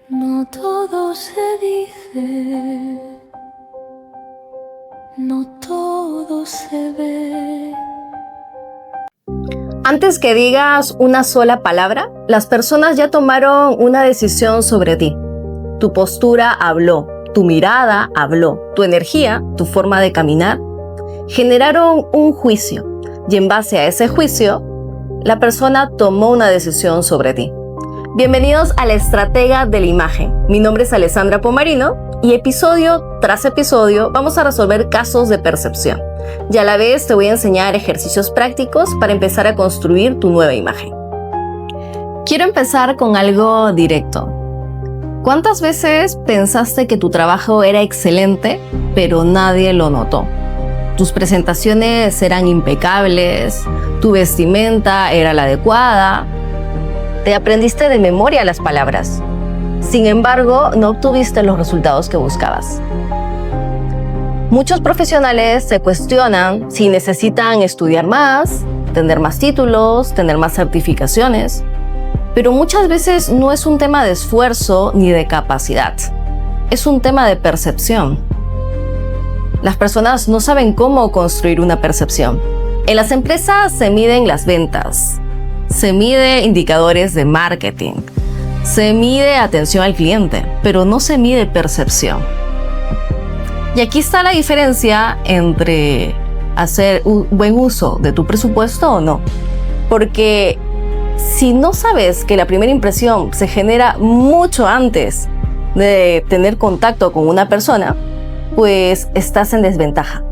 No todo se dice, no todo se ve. Antes que digas una sola palabra, las personas ya tomaron una decisión sobre ti. Tu postura habló, tu mirada habló, tu energía, tu forma de caminar, generaron un juicio y en base a ese juicio, la persona tomó una decisión sobre ti. Bienvenidos a La Estratega de la Imagen. Mi nombre es Alessandra Pomarino y episodio tras episodio vamos a resolver casos de percepción. Y a la vez te voy a enseñar ejercicios prácticos para empezar a construir tu nueva imagen. Quiero empezar con algo directo. ¿Cuántas veces pensaste que tu trabajo era excelente, pero nadie lo notó? Tus presentaciones eran impecables, tu vestimenta era la adecuada, te aprendiste de memoria las palabras. Sin embargo, no obtuviste los resultados que buscabas. Muchos profesionales se cuestionan si necesitan estudiar más, tener más títulos, tener más certificaciones, pero muchas veces no es un tema de esfuerzo ni de capacidad, es un tema de percepción. Las personas no saben cómo construir una percepción. En las empresas se miden las ventas, se mide indicadores de marketing, se mide atención al cliente, pero no se mide percepción. Y aquí está la diferencia entre hacer un buen uso de tu presupuesto o no. Porque si no sabes que la primera impresión se genera mucho antes de tener contacto con una persona, pues estás en desventaja.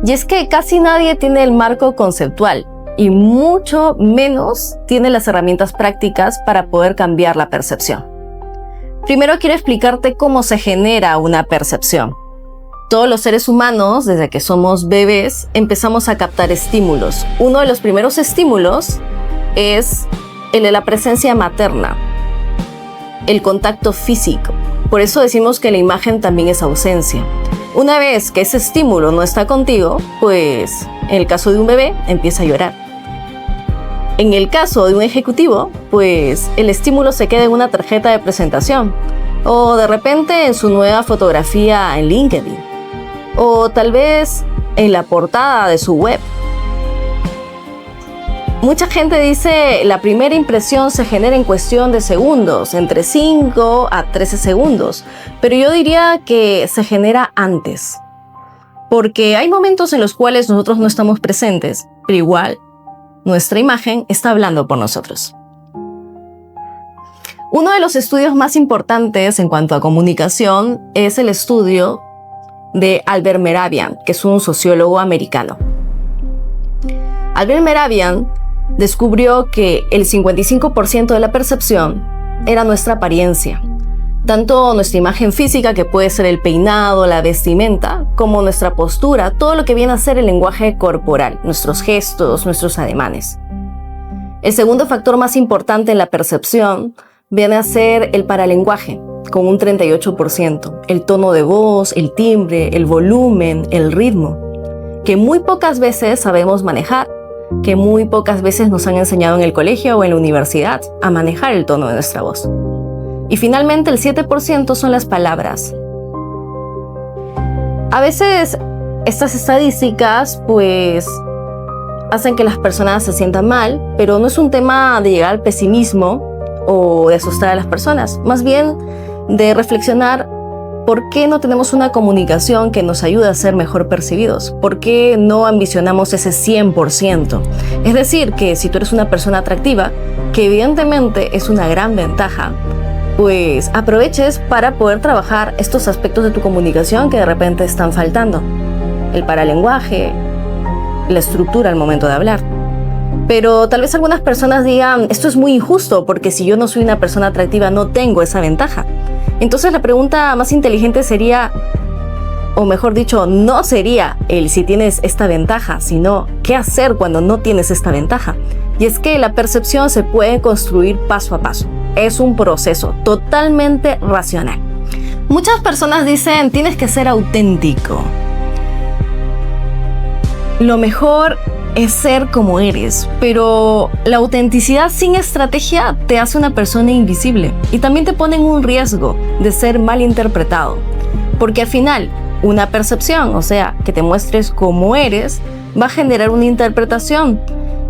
Y es que casi nadie tiene el marco conceptual y mucho menos tiene las herramientas prácticas para poder cambiar la percepción. Primero quiero explicarte cómo se genera una percepción. Todos los seres humanos, desde que somos bebés, empezamos a captar estímulos. Uno de los primeros estímulos es el de la presencia materna, el contacto físico. Por eso decimos que la imagen también es ausencia. Una vez que ese estímulo no está contigo, pues en el caso de un bebé empieza a llorar. En el caso de un ejecutivo, pues el estímulo se queda en una tarjeta de presentación o de repente en su nueva fotografía en LinkedIn o tal vez en la portada de su web. Mucha gente dice la primera impresión se genera en cuestión de segundos, entre 5 a 13 segundos, pero yo diría que se genera antes, porque hay momentos en los cuales nosotros no estamos presentes, pero igual nuestra imagen está hablando por nosotros. Uno de los estudios más importantes en cuanto a comunicación es el estudio de Albert Mehrabian, que es un sociólogo americano. Albert Mehrabian descubrió que el 55% de la percepción era nuestra apariencia, tanto nuestra imagen física, que puede ser el peinado, la vestimenta, como nuestra postura, todo lo que viene a ser el lenguaje corporal, nuestros gestos, nuestros ademanes. El segundo factor más importante en la percepción viene a ser el paralenguaje, con un 38%, el tono de voz, el timbre, el volumen, el ritmo, que muy pocas veces sabemos manejar, que muy pocas veces nos han enseñado en el colegio o en la universidad a manejar el tono de nuestra voz. Y finalmente el 7% son las palabras. A veces estas estadísticas pues hacen que las personas se sientan mal, pero no es un tema de llegar al pesimismo o de asustar a las personas, más bien de reflexionar por qué no tenemos una comunicación que nos ayude a ser mejor percibidos, por qué no ambicionamos ese 100%. Es decir, que si tú eres una persona atractiva, que evidentemente es una gran ventaja, pues aproveches para poder trabajar estos aspectos de tu comunicación que de repente están faltando. El paralenguaje, la estructura al momento de hablar. Pero tal vez algunas personas digan, esto es muy injusto porque si yo no soy una persona atractiva no tengo esa ventaja. Entonces la pregunta más inteligente sería, o mejor dicho, no sería el si tienes esta ventaja, sino qué hacer cuando no tienes esta ventaja. Y es que la percepción se puede construir paso a paso. Es un proceso totalmente racional. Muchas personas dicen, tienes que ser auténtico. Lo mejor es ser como eres, pero la autenticidad sin estrategia te hace una persona invisible y también te pone en un riesgo de ser mal interpretado. Porque al final, una percepción, o sea, que te muestres como eres, va a generar una interpretación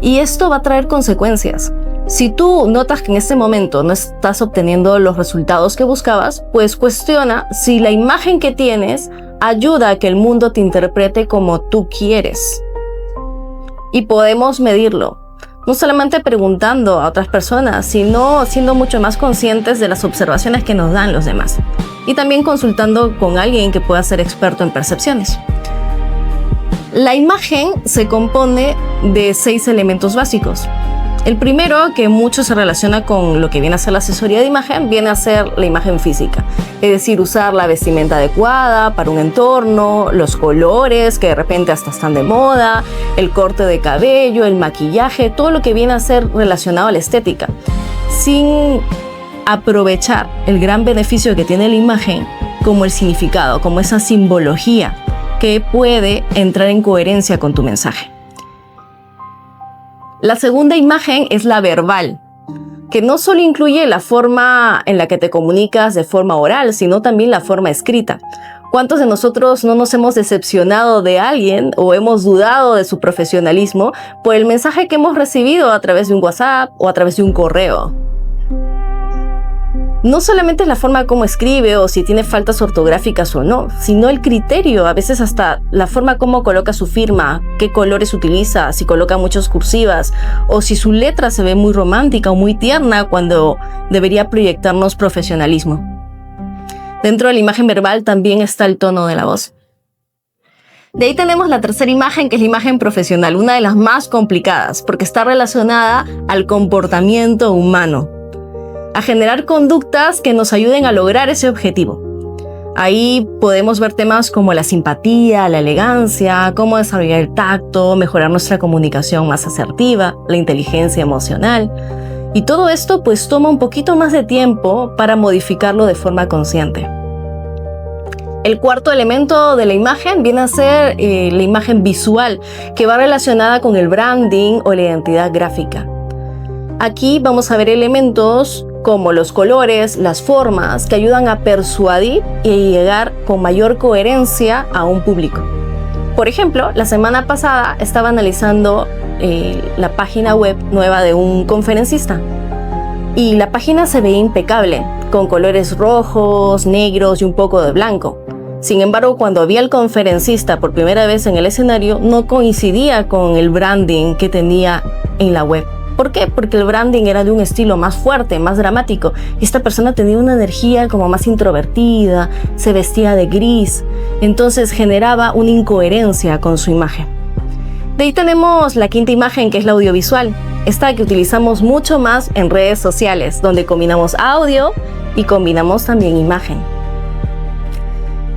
y esto va a traer consecuencias. Si tú notas que en este momento no estás obteniendo los resultados que buscabas, pues cuestiona si la imagen que tienes ayuda a que el mundo te interprete como tú quieres. Y podemos medirlo, no solamente preguntando a otras personas, sino siendo mucho más conscientes de las observaciones que nos dan los demás. Y también consultando con alguien que pueda ser experto en percepciones. La imagen se compone de 6 elementos básicos. El primero, que mucho se relaciona con lo que viene a ser la asesoría de imagen, viene a ser la imagen física. Es decir, usar la vestimenta adecuada para un entorno, los colores que de repente hasta están de moda, el corte de cabello, el maquillaje, todo lo que viene a ser relacionado a la estética. Sin aprovechar el gran beneficio que tiene la imagen como el significado, como esa simbología que puede entrar en coherencia con tu mensaje. La segunda imagen es la verbal, que no solo incluye la forma en la que te comunicas de forma oral, sino también la forma escrita. ¿Cuántos de nosotros no nos hemos decepcionado de alguien o hemos dudado de su profesionalismo por el mensaje que hemos recibido a través de un WhatsApp o a través de un correo? No solamente es la forma como escribe o si tiene faltas ortográficas o no, sino el criterio, a veces hasta la forma como coloca su firma, qué colores utiliza, si coloca muchas cursivas o si su letra se ve muy romántica o muy tierna cuando debería proyectarnos profesionalismo. Dentro de la imagen verbal también está el tono de la voz. De ahí tenemos la tercera imagen, que es la imagen profesional, una de las más complicadas porque está relacionada al comportamiento humano, a generar conductas que nos ayuden a lograr ese objetivo. Ahí podemos ver temas como la simpatía, la elegancia, cómo desarrollar el tacto, mejorar nuestra comunicación más asertiva, la inteligencia emocional. Y todo esto pues toma un poquito más de tiempo para modificarlo de forma consciente. El cuarto elemento de la imagen viene a ser la imagen visual, que va relacionada con el branding o la identidad gráfica. Aquí vamos a ver elementos como los colores, las formas, que ayudan a persuadir y llegar con mayor coherencia a un público. Por ejemplo, la semana pasada estaba analizando la página web nueva de un conferencista y la página se veía impecable, con colores rojos, negros y un poco de blanco. Sin embargo, cuando vi al conferencista por primera vez en el escenario, no coincidía con el branding que tenía en la web. ¿Por qué? Porque el branding era de un estilo más fuerte, más dramático. Y esta persona tenía una energía como más introvertida, se vestía de gris. Entonces generaba una incoherencia con su imagen. De ahí tenemos la quinta imagen, que es la audiovisual. Esta que utilizamos mucho más en redes sociales, donde combinamos audio y combinamos también imagen.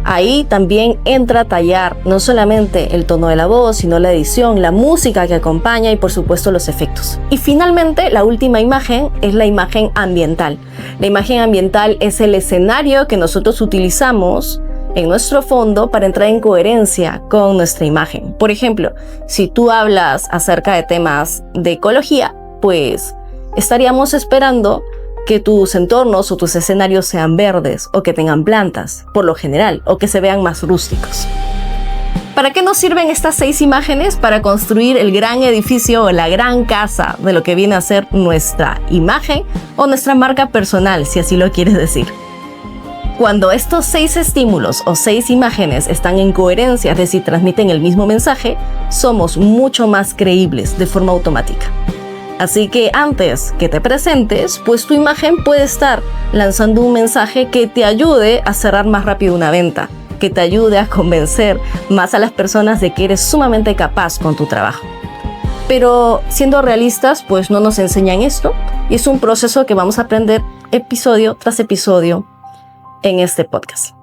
Ahí también entra a tallar no solamente el tono de la voz, sino la edición, la música que acompaña y por supuesto los efectos. Y finalmente, la última imagen es la imagen ambiental. La imagen ambiental es el escenario que nosotros utilizamos en nuestro fondo para entrar en coherencia con nuestra imagen. Por ejemplo, si tú hablas acerca de temas de ecología, pues estaríamos esperando que tus entornos o tus escenarios sean verdes o que tengan plantas, por lo general, o que se vean más rústicos. ¿Para qué nos sirven estas 6 imágenes? Para construir el gran edificio o la gran casa de lo que viene a ser nuestra imagen o nuestra marca personal, si así lo quieres decir. Cuando estos 6 estímulos o 6 imágenes están en coherencia, es decir, transmiten el mismo mensaje, somos mucho más creíbles de forma automática. Así que antes que te presentes, pues tu imagen puede estar lanzando un mensaje que te ayude a cerrar más rápido una venta, que te ayude a convencer más a las personas de que eres sumamente capaz con tu trabajo. Pero siendo realistas, pues no nos enseñan esto y es un proceso que vamos a aprender episodio tras episodio en este podcast.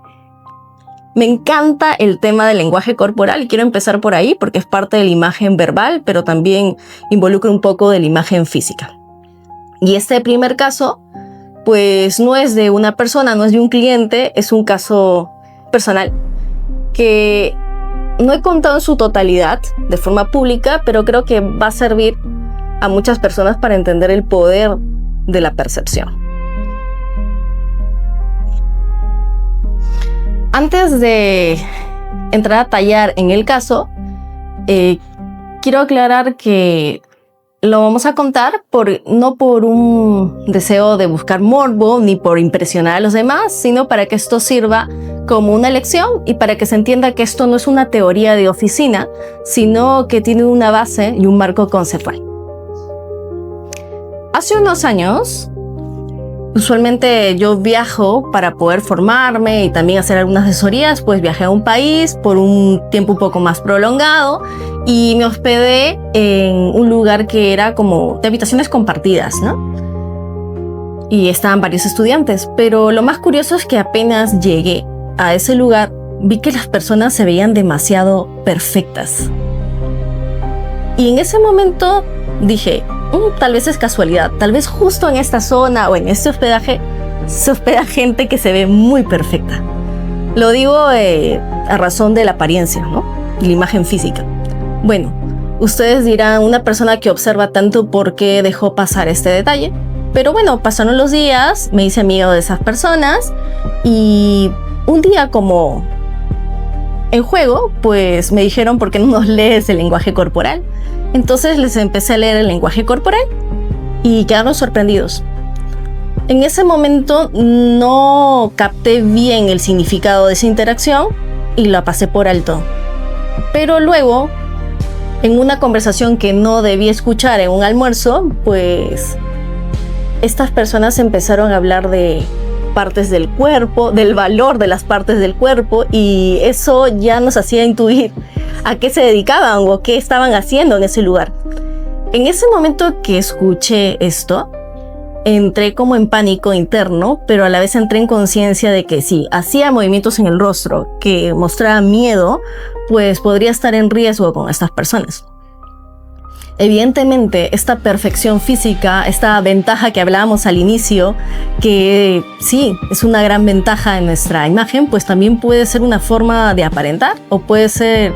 Me encanta el tema del lenguaje corporal y quiero empezar por ahí porque es parte de la imagen verbal, pero también involucra un poco de la imagen física. Y este primer caso, pues no es de una persona, no es de un cliente, es un caso personal que no he contado en su totalidad de forma pública, pero creo que va a servir a muchas personas para entender el poder de la percepción. Antes de entrar a tallar en el caso, quiero aclarar que lo vamos a contar no por un deseo de buscar morbo ni por impresionar a los demás, sino para que esto sirva como una lección y para que se entienda que esto no es una teoría de oficina, sino que tiene una base y un marco conceptual. Hace unos años, usualmente yo viajo para poder formarme y también hacer algunas asesorías, pues viajé a un país por un tiempo un poco más prolongado y me hospedé en un lugar que era como de habitaciones compartidas, ¿no? Y estaban varios estudiantes, pero lo más curioso es que apenas llegué a ese lugar, vi que las personas se veían demasiado perfectas. Y en ese momento dije, tal vez es casualidad, tal vez justo en esta zona o en este hospedaje se hospeda gente que se ve muy perfecta. Lo digo a razón de la apariencia, ¿no? La imagen física. Bueno, ustedes dirán, una persona que observa tanto, ¿por qué dejó pasar este detalle? Pero bueno, pasaron los días, me hice amigo de esas personas y un día como en juego, pues me dijeron, ¿por qué no nos lees el lenguaje corporal? Entonces les empecé a leer el lenguaje corporal y quedaron sorprendidos. En ese momento no capté bien el significado de esa interacción y la pasé por alto. Pero luego, en una conversación que no debí escuchar en un almuerzo, pues estas personas empezaron a hablar de partes del cuerpo, del valor de las partes del cuerpo, y eso ya nos hacía intuir a qué se dedicaban o qué estaban haciendo en ese lugar. En ese momento que escuché esto, entré como en pánico interno, pero a la vez entré en conciencia de que si hacía movimientos en el rostro que mostraban miedo, pues podría estar en riesgo con estas personas. Evidentemente, esta perfección física, esta ventaja que hablábamos al inicio, que sí, es una gran ventaja en nuestra imagen, pues también puede ser una forma de aparentar o puede ser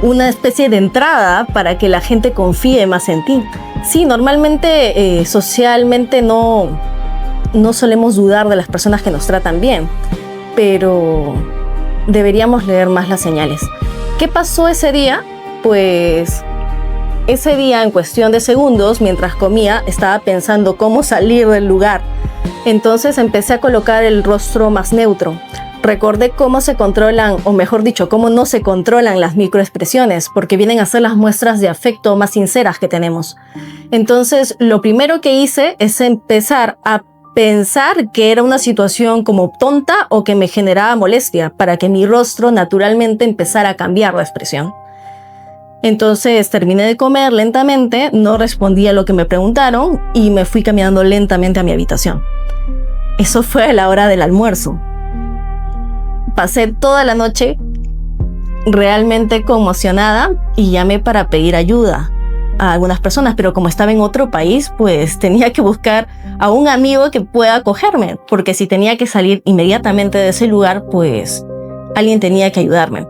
una especie de entrada para que la gente confíe más en ti. Sí, normalmente, socialmente no solemos dudar de las personas que nos tratan bien, pero deberíamos leer más las señales. ¿Qué pasó ese día? Pues ese día, en cuestión de segundos, mientras comía, estaba pensando cómo salir del lugar. Entonces empecé a colocar el rostro más neutro. Recordé cómo se controlan, o mejor dicho, cómo no se controlan las microexpresiones, porque vienen a ser las muestras de afecto más sinceras que tenemos. Entonces, lo primero que hice es empezar a pensar que era una situación como tonta o que me generaba molestia, para que mi rostro naturalmente empezara a cambiar la expresión. Entonces terminé de comer lentamente, no respondí a lo que me preguntaron y me fui caminando lentamente a mi habitación. Eso fue a la hora del almuerzo. Pasé toda la noche realmente conmocionada y llamé para pedir ayuda a algunas personas, pero como estaba en otro país, pues tenía que buscar a un amigo que pueda acogerme, porque si tenía que salir inmediatamente de ese lugar, pues alguien tenía que ayudarme.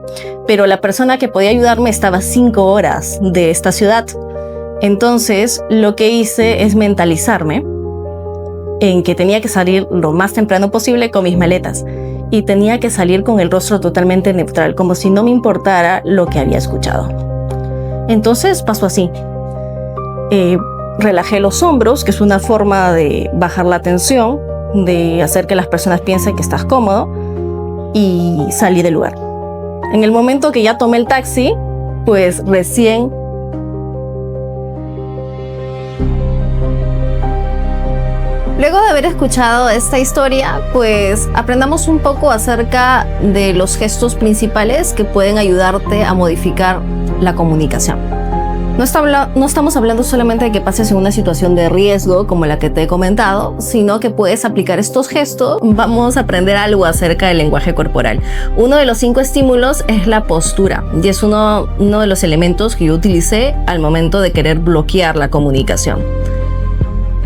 Pero la persona que podía ayudarme estaba a 5 horas de esta ciudad. Entonces, lo que hice es mentalizarme en que tenía que salir lo más temprano posible con mis maletas. Y tenía que salir con el rostro totalmente neutral, como si no me importara lo que había escuchado. Entonces pasó así. Relajé los hombros, que es una forma de bajar la tensión, de hacer que las personas piensen que estás cómodo, y salí del lugar. En el momento que ya tomé el taxi, pues recién luego de haber escuchado esta historia, pues aprendamos un poco acerca de los gestos principales que pueden ayudarte a modificar la comunicación. No estamos hablando solamente de que pases en una situación de riesgo como la que te he comentado, sino que puedes aplicar estos gestos. Vamos a aprender algo acerca del lenguaje corporal. Uno de los 5 estímulos es la postura, y es uno de los elementos que yo utilicé al momento de querer bloquear la comunicación.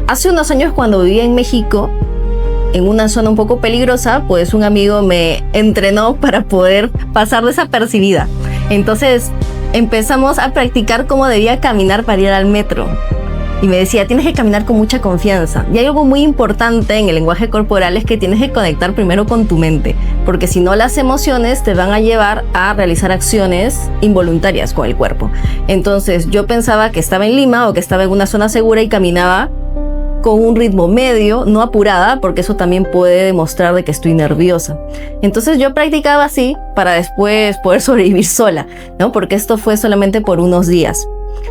Hace unos años, cuando vivía en México, en una zona un poco peligrosa, pues un amigo me entrenó para poder pasar desapercibida. Entonces empezamos a practicar cómo debía caminar para ir al metro. Y me decía, tienes que caminar con mucha confianza. Y hay algo muy importante en el lenguaje corporal, es que tienes que conectar primero con tu mente, porque si no, las emociones te van a llevar a realizar acciones involuntarias con el cuerpo. Entonces yo pensaba que estaba en Lima o que estaba en una zona segura y caminaba con un ritmo medio, no apurada, porque eso también puede demostrar de que estoy nerviosa. Entonces yo practicaba así para después poder sobrevivir sola, ¿no? Porque esto fue solamente por unos días.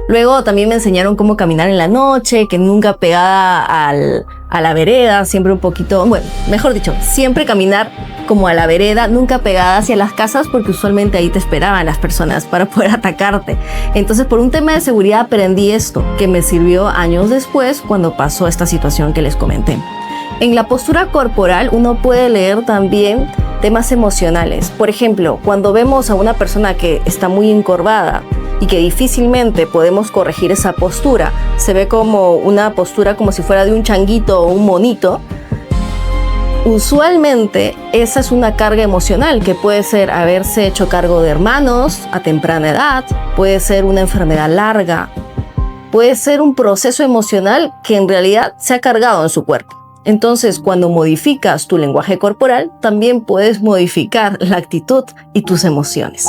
Luego también me enseñaron cómo caminar en la noche, que nunca pegada a la vereda, siempre un poquito, bueno, mejor dicho, siempre caminar como a la vereda, nunca pegada hacia las casas, porque usualmente ahí te esperaban las personas para poder atacarte. Entonces, por un tema de seguridad aprendí esto, que me sirvió años después cuando pasó esta situación que les comenté. En la postura corporal uno puede leer también temas emocionales. Por ejemplo, cuando vemos a una persona que está muy encorvada y que difícilmente podemos corregir esa postura, se ve como una postura como si fuera de un changuito o un monito. Usualmente esa es una carga emocional que puede ser haberse hecho cargo de hermanos a temprana edad, puede ser una enfermedad larga, puede ser un proceso emocional que en realidad se ha cargado en su cuerpo. Entonces, cuando modificas tu lenguaje corporal, también puedes modificar la actitud y tus emociones.